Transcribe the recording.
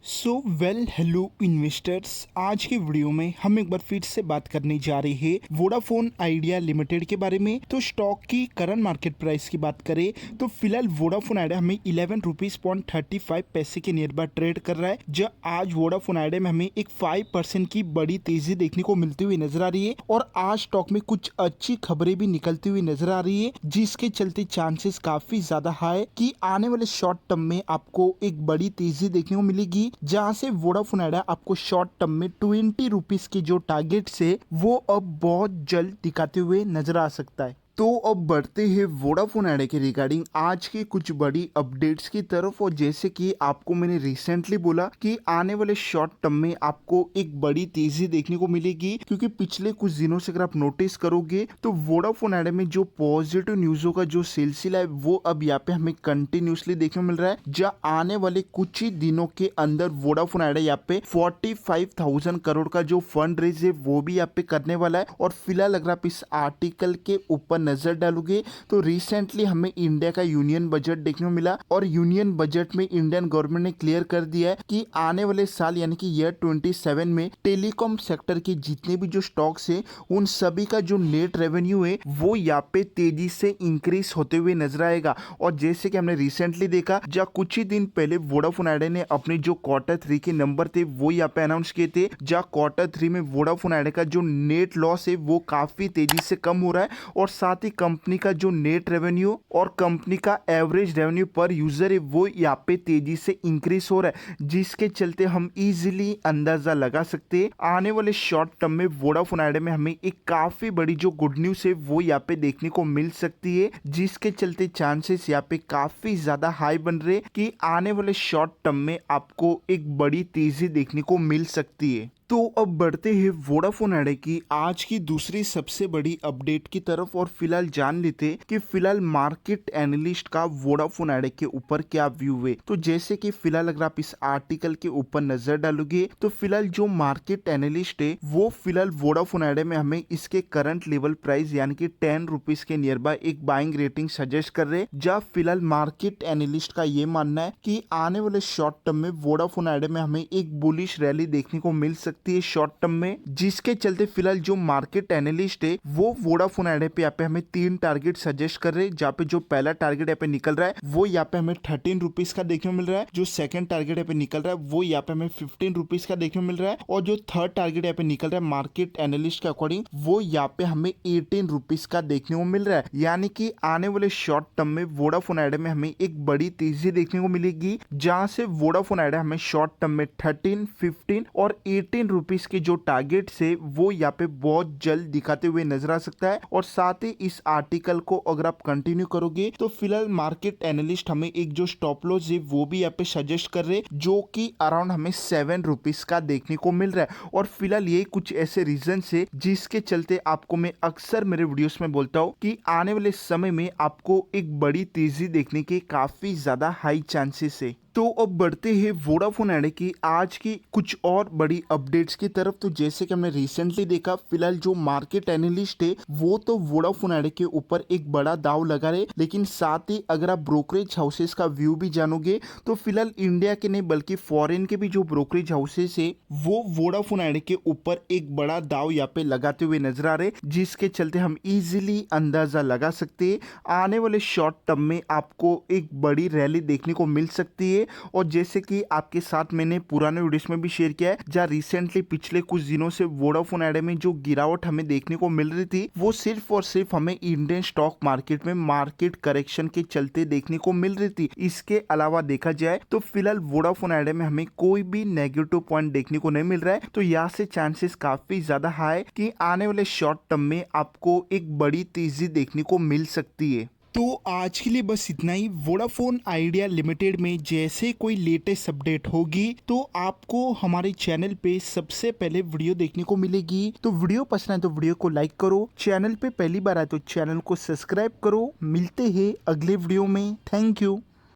Hello investors. आज की video में हम एक बार फिर से बात करने जा रहे हैं वोडाफोन आइडिया लिमिटेड के बारे में। तो स्टॉक की करंट मार्केट प्राइस की बात करें तो फिलहाल वोडाफोन आइडिया हमें 11 रुपीज पॉइंट 35 पैसे के नियर बाय ट्रेड कर रहा है। जो आज वोडाफोन आइडिया में हमें एक 5% की बड़ी तेजी देखने को मिलती हुई नजर आ रही है और आज स्टॉक में कुछ अच्छी खबरें भी निकलती हुई नजर आ रही है, जिसके चलते चांसेस काफी ज्यादा हाई कि आने वाले शॉर्ट टर्म में आपको एक बड़ी तेजी देखने को मिलेगी, जहां से वोडाफोन आइडिया आपको शॉर्ट टर्म में 20 रुपीज की जो टारगेट है वो अब बहुत जल्द दिखाते हुए नजर आ सकता है। तो अब बढ़ते हैं वोडाफोन आइडिया के रिगार्डिंग आज की कुछ बड़ी अपडेट्स की तरफ। और जैसे कि आपको मैंने रिसेंटली बोला कि आने वाले शॉर्ट टर्म में आपको एक बड़ी तेजी देखने को मिलेगी, क्योंकि पिछले कुछ दिनों से अगर आप नोटिस करोगे तो वोडाफोन आइडिया में जो पॉजिटिव न्यूज़ों का जो सिलसिला है वो अब यहाँ पे हमें कंटिन्यूसली देखने को मिल रहा है। जहाँ आने वाले कुछ ही दिनों के अंदर वोडाफोन आइडिया यहाँ पे 45,000 करोड़ का जो फंड रेज है वो भी यहाँ पे करने वाला है। और फिलहाल अगर आप इस आर्टिकल के ऊपर नजर डालोगे तो रिसेंटली हमें इंडिया का यूनियन बजट देखने को मिला और यूनियन बजट में इंडियन गवर्नमेंट ने क्लियर कर दिया है कि आने वाले साल यानी कि ईयर 27 में टेलीकॉम सेक्टर के जितने भी जो स्टॉक्स है उन सभी का जो नेट रेवेन्यू है वो यहाँ पे तेजी से इंक्रीज होते हुए नजर आएगा। और जैसे कि हमने रिसेंटली देखा, जहाँ कुछ ही दिन पहले वोडाफोन आइडिया ने अपने जो Q3 के नंबर थे वो यहाँ पे अनाउंस किए थे, जहाँ Q3 में वोडाफोन आइडिया का जो नेट लॉस है वो काफी तेजी से कम हो रहा है और साथ ही कंपनी का जो नेट रेवेन्यू और कंपनी का एवरेज रेवेन्यू पर यूजर है वो यहाँ पे तेजी से इंक्रीज हो रहा है, जिसके चलते हम इजीली अंदाजा लगा सकते हैं आने वाले शॉर्ट टर्म में वोडाफोन आइडिया में हमें एक काफी बड़ी जो गुड न्यूज है वो यहाँ पे देखने को मिल सकती है, जिसके चलते चांसेस यहाँ पे काफी ज्यादा हाई बन रहे कि आने वाले शॉर्ट टर्म में आपको एक बड़ी तेजी देखने को मिल सकती है। तो अब बढ़ते हैं वोडाफोन आइडिया की आज की दूसरी सबसे बड़ी अपडेट की तरफ और फिलहाल जान लेते कि फिलहाल मार्केट एनालिस्ट का वोडाफोन आइडिया के ऊपर क्या व्यू है। तो जैसे कि फिलहाल अगर आप इस आर्टिकल के ऊपर नजर डालोगे तो फिलहाल जो मार्केट एनालिस्ट है वो फिलहाल वोडाफोन आइडिया में हमें इसके करंट लेवल प्राइस यानी कि 10 रुपीज के नियर बाय एक बाइंग रेटिंग सजेस्ट कर रहे हैं। जहाँ फिलहाल मार्केट एनालिस्ट का ये मानना है कि आने वाले शॉर्ट टर्म में वोडाफोन आइडिया में हमें एक बुलिश रैली देखने को मिल सकती है शॉर्ट टर्म में, जिसके चलते फिलहाल जो मार्केट एनालिस्ट है वो वोडाफोन आइडिया पे यहाँ पे हमें 3 टारगेट सजेस्ट कर रहे हैं। जहाँ पे जो पहला टारगेट यहाँ पे निकल रहा है वो यहाँ पे हमें 13 रुपीज का देखने को मिल रहा है, जो सेकंड टारगेट यहाँ पे निकल रहा है वो यहाँ पे हमें 15 रुपीज का देखने को मिल रहा है और जो थर्ड टारगेट यहाँ पे निकल रहा है मार्केट एनालिस्ट के अकॉर्डिंग वो यहाँ पे हमें 18 रुपीज का देखने को मिल रहा है। यानी कि आने वाले शॉर्ट टर्म में वोडाफोन आइडिया में हमें एक बड़ी तेजी देखने को मिलेगी, जहां से वोडाफोन आइडिया हमें शॉर्ट टर्म में 13, 15 और 18 रुपीज के जो टारगेट है वो यहाँ पे बहुत जल्द दिखाते हुए नजर आ सकता है। और साथ ही इस आर्टिकल को अगर आप कंटिन्यू करोगे तो फिलहाल मार्केट एनालिस्ट हमें एक जो स्टॉप लॉस है वो भी यहाँ पे सजेस्ट कर रहे हैं, जो कि अराउंड हमें 7 रुपीज का देखने को मिल रहा है। और फिलहाल ये कुछ ऐसे रीजन है जिसके चलते आपको मैं अक्सर मेरे वीडियोस में बोलता हूँ कि आने वाले समय में आपको एक बड़ी तेजी देखने के काफी ज्यादा हाई चांसेस है। तो अब बढ़ते हैं वोडाफोन आइडिया की आज की कुछ और बड़ी अपडेट्स की तरफ। तो जैसे कि हमने रिसेंटली देखा, फिलहाल जो मार्केट एनालिस्ट है वो तो वोडाफोन आइडिया के ऊपर एक बड़ा दाव लगा रहे, लेकिन साथ ही अगर आप ब्रोकरेज हाउसेस का व्यू भी जानोगे तो फिलहाल इंडिया के नहीं बल्कि फॉरेन के भी जो ब्रोकरेज हाउसेस है वो वोडाफोन आइडिया के ऊपर एक बड़ा दाव यहाँ पे लगाते हुए नजर आ रहे, जिसके चलते हम इजिली अंदाजा लगा सकते हैं आने वाले शॉर्ट टर्म में आपको एक बड़ी रैली देखने को मिल सकती है। और जैसे कि आपके साथ मैंने पुराने वीडियोस में भी शेयर किया है, जहाँ रिसेंटली पिछले कुछ दिनों से वोडाफोन आइडिया में जो गिरावट हमें देखने को मिल रही थी वो सिर्फ और सिर्फ हमें इंडियन स्टॉक मार्केट में मार्केट करेक्शन के चलते देखने को मिल रही थी। इसके अलावा देखा जाए तो फिलहाल वोडाफोन आइडिया में हमें कोई भी नेगेटिव पॉइंट देखने को नहीं मिल रहा है। तो यहाँ से चांसेस काफी ज्यादा हाई कि आने वाले शॉर्ट टर्म में आपको एक बड़ी तेजी देखने को मिल सकती है। तो आज के लिए बस इतना ही। वोडाफोन आइडिया लिमिटेड में जैसे कोई लेटेस्ट अपडेट होगी तो आपको हमारे चैनल पे सबसे पहले वीडियो देखने को मिलेगी। तो वीडियो पसंद है तो वीडियो को लाइक करो, चैनल पे पहली बार आए तो चैनल को सब्सक्राइब करो। मिलते हैं अगले वीडियो में। Thank you.